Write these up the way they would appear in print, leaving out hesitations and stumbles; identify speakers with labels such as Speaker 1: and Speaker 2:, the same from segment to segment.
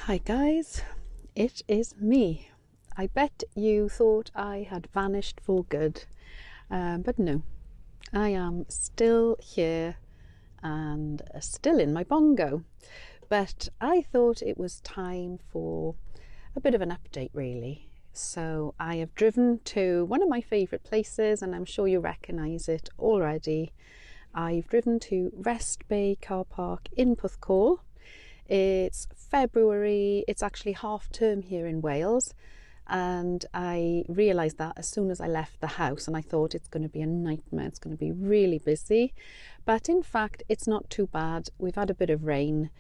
Speaker 1: Hi guys, it is me. I bet you thought I had vanished for good, but no, I am still here and still in my Bongo. But I thought it was time for a bit of an update really. So I have driven to one of my favourite places, and I'm sure you recognise it already. I've driven to Rest Bay car park in Porthcawl. It's February, it's actually half term here in Wales, and I realised that as soon as I left the house, and I thought it's going to be a nightmare, it's going to be really busy, but in fact it's not too bad. We've had a bit of rain,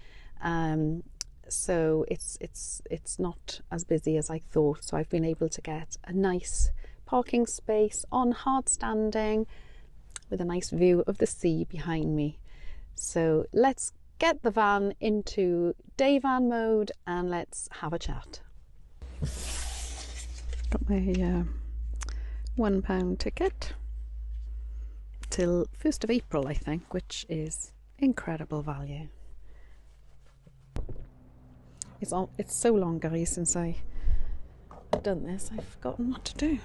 Speaker 1: so it's not as busy as I thought, so I've been able to get a nice parking space on hard standing with a nice view of the sea behind me. So let's get the van into day van mode and let's have a chat. Got my £1 ticket till 1st of April, I think, which is incredible value. It's so long, guys, since I've done this, I've forgotten what to do.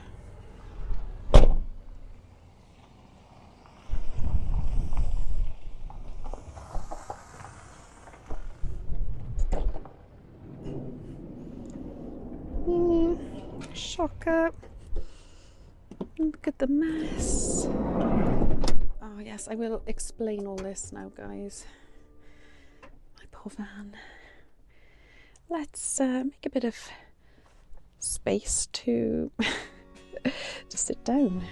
Speaker 1: Shocker. Look at the mess. Oh yes, I will explain all this now, guys. My poor van. Let's make a bit of space to to sit down.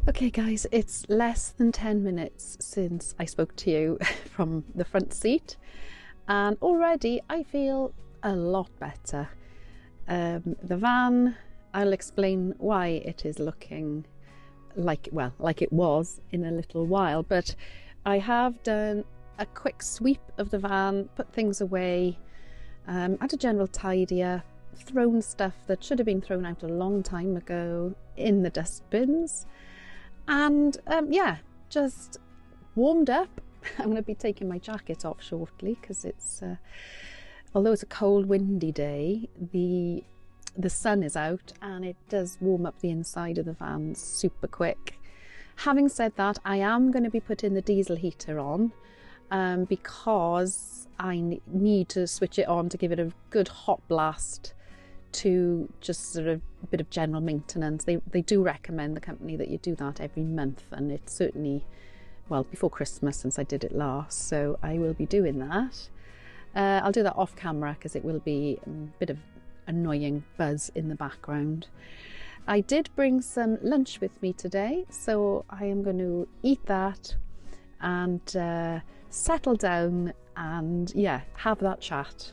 Speaker 1: Okay guys, it's less than 10 minutes since I spoke to you from the front seat, and already I feel a lot better. The van, I'll explain why it is looking like it was in a little while, but I have done a quick sweep of the van, put things away, had a general tidy up, thrown stuff that should have been thrown out a long time ago in the dustbins. And yeah, just warmed up. I'm going to be taking my jacket off shortly because it's, although it's a cold, windy day, the sun is out and it does warm up the inside of the van super quick. Having said that, I am going to be putting the diesel heater on because I need to switch it on to give it a good hot blast, to just sort of a bit of general maintenance. They do recommend, the company, that you do that every month, and it's certainly, well, before Christmas since I did it last, so I will be doing that. I'll do that off camera because it will be a bit of annoying buzz in the background. I did bring some lunch with me today, so I am going to eat that and settle down and yeah, have that chat.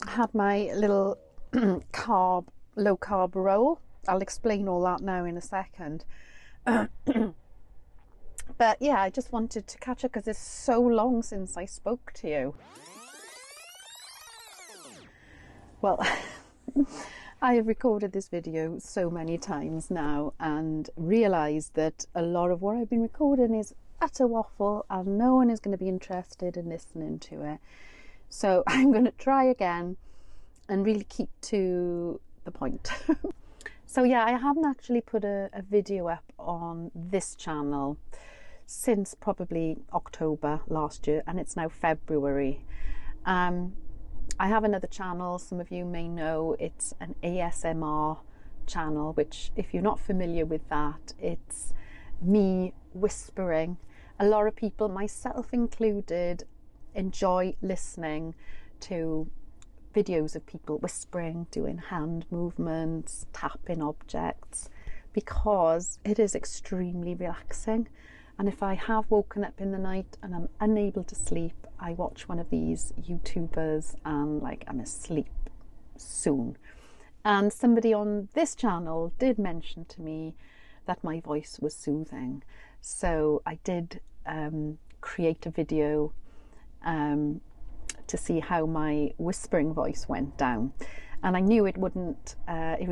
Speaker 1: I had my little low carb roll. I'll explain all that now in a second. But yeah, I just wanted to catch up because it's so long since I spoke to you. Well, I have recorded this video so many times now and realised that a lot of what I've been recording is utter waffle and no one is going to be interested in listening to it. So I'm going to try again and really keep to the point. So yeah, I haven't actually put a video up on this channel since probably October last year, and it's now February. I have another channel, some of you may know, it's an ASMR channel, which if you're not familiar with that, it's me whispering. A lot of people, myself included, enjoy listening to videos of people whispering, doing hand movements, tapping objects, because it is extremely relaxing. And if I have woken up in the night and I'm unable to sleep, I watch one of these YouTubers and like I'm asleep soon. And somebody on this channel did mention to me that my voice was soothing. So I did create a video to see how my whispering voice went down. And I knew it would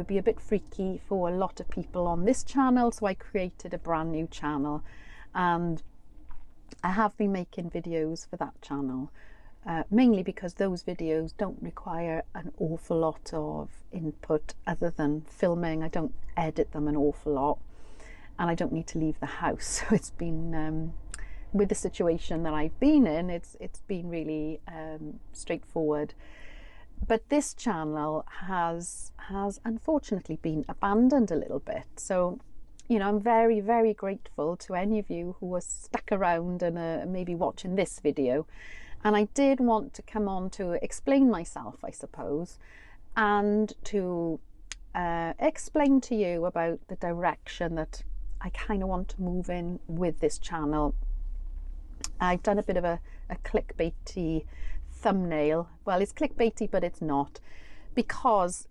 Speaker 1: be a bit freaky for a lot of people on this channel, so I created a brand new channel. And I have been making videos for that channel, mainly because those videos don't require an awful lot of input other than filming. I don't edit them an awful lot, and I don't need to leave the house. So it's been, with the situation that I've been in, it's been really straightforward. But this channel has unfortunately been abandoned a little bit. So, you know, I'm very, very grateful to any of you who are stuck around and maybe watching this video. And I did want to come on to explain myself, I suppose, and to explain to you about the direction that I kind of want to move in with this channel. I've done a bit of a clickbaity thumbnail. Well, it's clickbaity, but it's not, because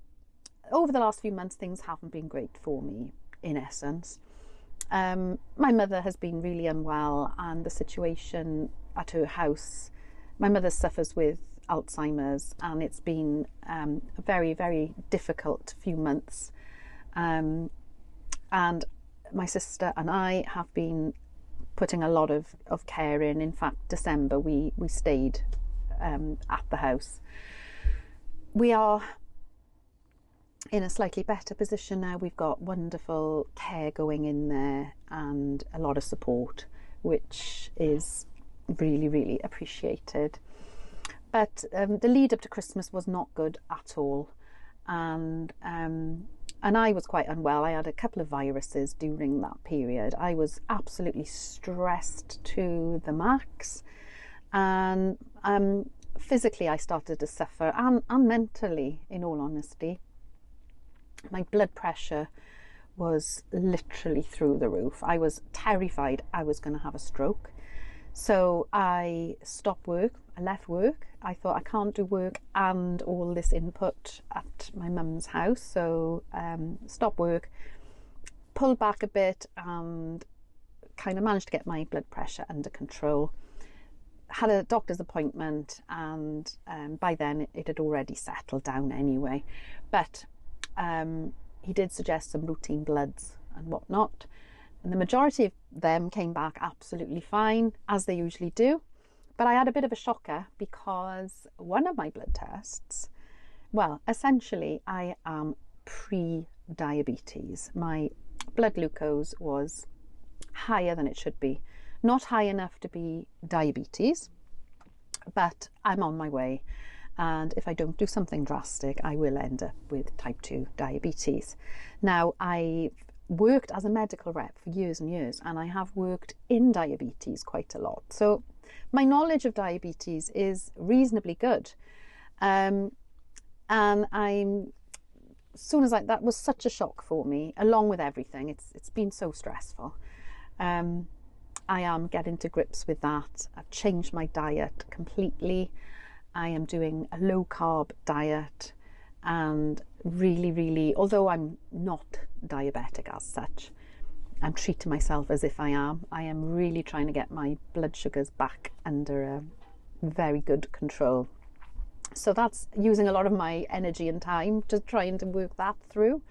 Speaker 1: over the last few months things haven't been great for me, in essence. My mother has been really unwell, and the situation at her house, my mother suffers with Alzheimer's, and it's been a very, very difficult few months. And my sister and I have been putting a lot of care in. In fact, December we stayed at the house. We are in a slightly better position now. We've got wonderful care going in there and a lot of support, which is really, really appreciated. But the lead up to Christmas was not good at all, and I was quite unwell. I had a couple of viruses during that period. I was absolutely stressed to the max, and physically I started to suffer, and mentally, in all honesty. My blood pressure was literally through the roof. I was terrified I was going to have a stroke. So I stopped work. I left work. I thought, I can't do work and all this input at my mum's house. So stopped work, pulled back a bit, and kind of managed to get my blood pressure under control. Had a doctor's appointment, and by then it had already settled down anyway. But he did suggest some routine bloods and whatnot, and the majority of them came back absolutely fine, as they usually do. But I had a bit of a shocker, because one of my blood tests, well, essentially I am pre-diabetes. My blood glucose was higher than it should be. Not high enough to be diabetes, but I'm on my way. And if I don't do something drastic, I will end up with type 2 diabetes. Now, I've worked as a medical rep for years and years, and I have worked in diabetes quite a lot. So my knowledge of diabetes is reasonably good. And as soon as that was such a shock for me, along with everything. It's been so stressful. I am getting to grips with that. I've changed my diet completely. I am doing a low carb diet, and really, really, although I'm not diabetic as such, I'm treating myself as if I am. I am really trying to get my blood sugars back under a very good control. So that's using a lot of my energy and time to trying to work that through.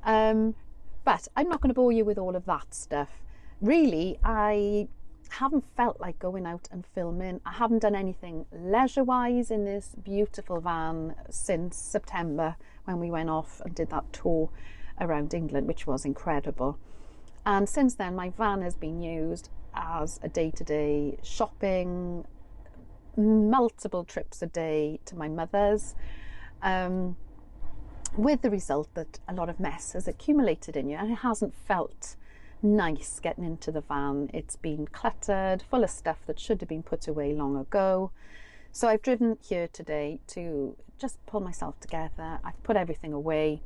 Speaker 1: But I'm not going to bore you with all of that stuff. Really, I haven't felt like going out and filming. I haven't done anything leisure-wise in this beautiful van since September, when we went off and did that tour around England, which was incredible. And since then, my van has been used as a day-to-day shopping, multiple trips a day to my mother's, with the result that a lot of mess has accumulated in you, and it hasn't felt nice getting into the van. It's been cluttered, full of stuff that should have been put away long ago. So I've driven here today to just pull myself together. I've put everything away.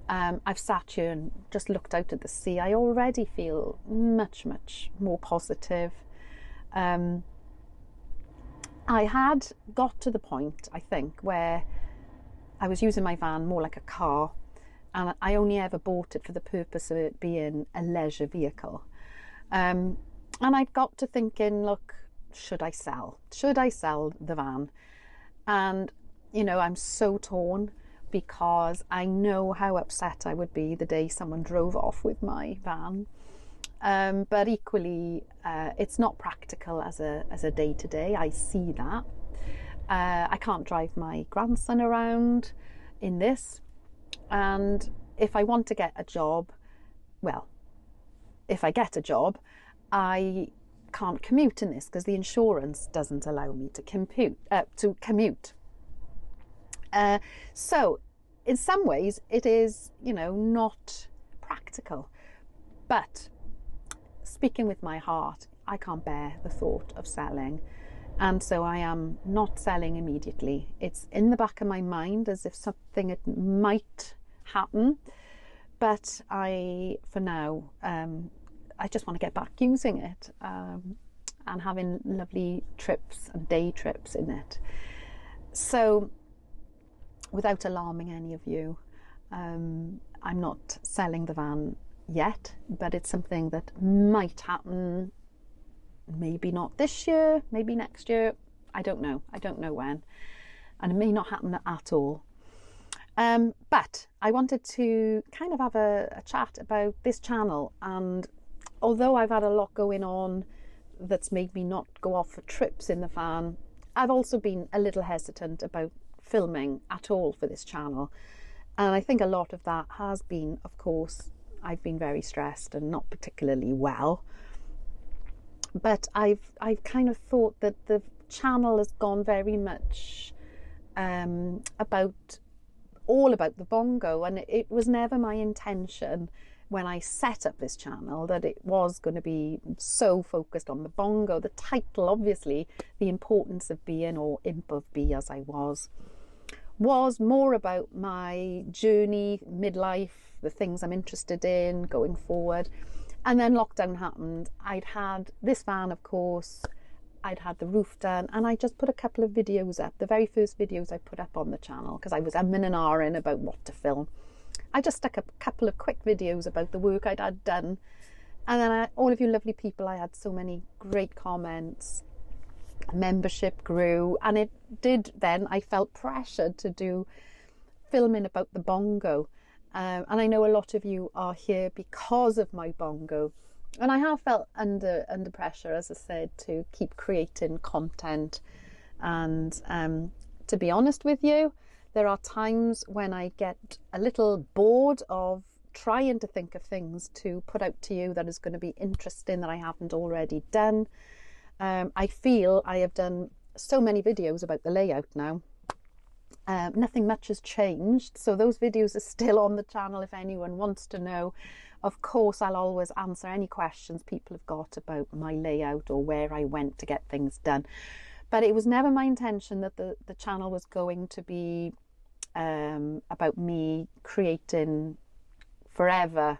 Speaker 1: I've sat here and just looked out at the sea. I already feel much more positive. I had got to the point, I think, where I was using my van more like a car, and I only ever bought it for the purpose of it being a leisure vehicle. And I got to thinking, look, should I sell the van? And you know, I'm so torn, because I know how upset I would be the day someone drove off with my van. But equally, it's not practical as a day-to-day. I see that. I can't drive my grandson around in this. And if I want to get a job, well, if I get a job, I can't commute in this because the insurance doesn't allow me to commute. So in some ways it is, you know, not practical. But speaking with my heart, I can't bear the thought of selling. And so I am not selling immediately. It's in the back of my mind as if something it might happen. But for now, I just want to get back using it and having lovely trips and day trips in it. So without alarming any of you, I'm not selling the van yet, but it's something that might happen. Maybe not this year, maybe next year. I don't know when, and it may not happen at all. But I wanted to kind of have a chat about this channel, and although I've had a lot going on that's made me not go off for trips in the van, I've also been a little hesitant about filming at all for this channel. And I think a lot of that has been, of course, I've been very stressed and not particularly well. But I've kind of thought that the channel has gone very much all about the bongo, and it was never my intention when I set up this channel that it was going to be so focused on the bongo. The title, obviously, the importance of being, or imp of be as I was more about my journey, midlife, the things I'm interested in going forward. And then lockdown happened. I'd had this van, of course, I'd had the roof done, and I just put a couple of videos up, the very first videos I put up on the channel, because I was umming and ahhing about what to film. I just stuck up a couple of quick videos about the work I'd had done. And then all of you lovely people, I had so many great comments. Membership grew, and it did then, I felt pressured to do filming about the bongo. And I know a lot of you are here because of my bongo. And I have felt under pressure, as I said, to keep creating content. And to be honest with you, there are times when I get a little bored of trying to think of things to put out to you that is going to be interesting that I haven't already done. I feel I have done so many videos about the layout now. Nothing much has changed, so those videos are still on the channel if anyone wants to know. Of course, I'll always answer any questions people have got about my layout or where I went to get things done. But it was never my intention that the channel was going to be about me creating forever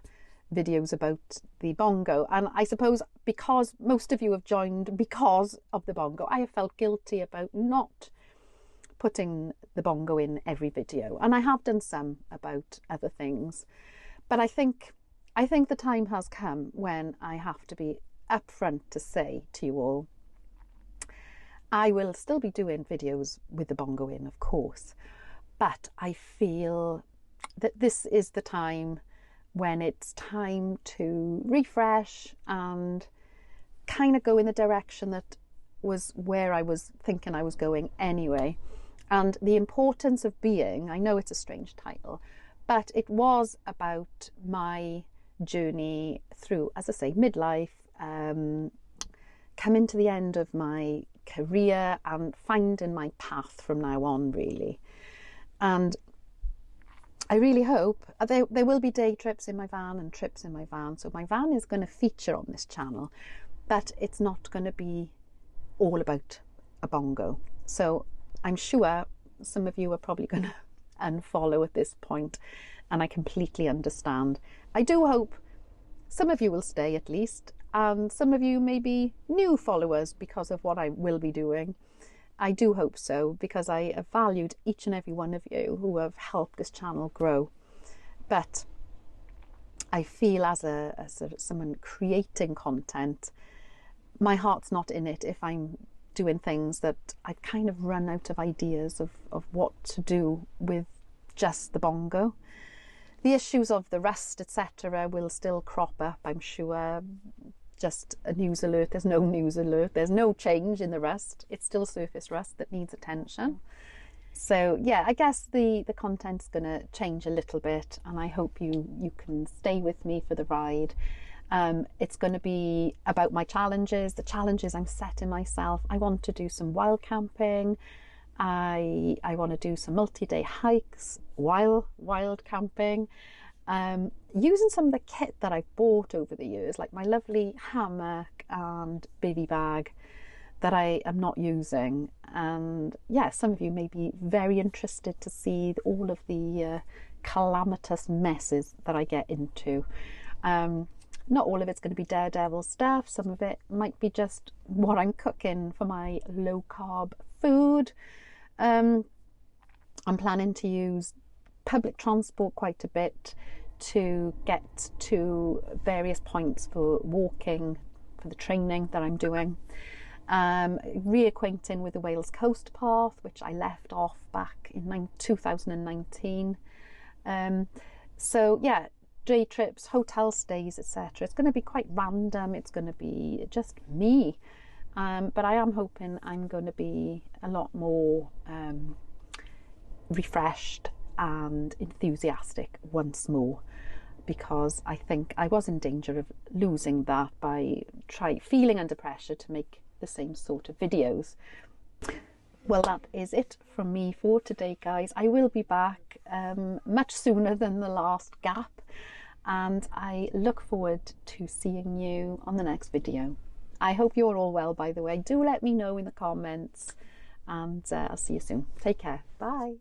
Speaker 1: videos about the bongo. And I suppose because most of you have joined because of the bongo, I have felt guilty about not putting the bongo in every video. And I have done some about other things. But I think the time has come when I have to be upfront to say to you all, I will still be doing videos with the bongo in, of course, but I feel that this is the time when it's time to refresh and kind of go in the direction that was where I was thinking I was going anyway. And the importance of being, I know it's a strange title, but it was about my journey through, as I say, midlife, coming to the end of my career and finding my path from now on, really. And I really hope there will be day trips in my van and trips in my van. So my van is going to feature on this channel, but it's not going to be all about a bongo. So I'm sure some of you are probably going to unfollow at this point, and I completely understand. I do hope some of you will stay at least, and some of you may be new followers because of what I will be doing. I do hope so, because I have valued each and every one of you who have helped this channel grow. But I feel as someone creating content, my heart's not in it if I'm doing things that I've kind of run out of ideas of what to do with just the bongo. The issues of the rust, etc., will still crop up, I'm sure. Just a news alert, there's no news alert, there's no change in the rust, it's still surface rust that needs attention. So yeah, I guess the content's going to change a little bit, and I hope you can stay with me for the ride. It's going to be about my challenges, the challenges I'm setting myself. I want to do some wild camping. I want to do some multi-day hikes while wild camping. Using some of the kit that I've bought over the years, like my lovely hammock and bivy bag that I am not using. And yeah, some of you may be very interested to see all of the calamitous messes that I get into. Not all of it's going to be daredevil stuff. Some of it might be just what I'm cooking for my low carb food. I'm planning to use public transport quite a bit to get to various points for walking, for the training that I'm doing. Reacquainting with the Wales Coast Path, which I left off back in 2019. So yeah, day trips, hotel stays, etc. It's going to be quite random. It's going to be just me. But I am hoping I'm going to be a lot more refreshed and enthusiastic once more, because I think I was in danger of losing that by feeling under pressure to make the same sort of videos. Well, that is it from me for today, guys. I will be back much sooner than the last gap, and I look forward to seeing you on the next video. I hope you're all well, by the way. Do let me know in the comments, and I'll see you soon. Take care. Bye.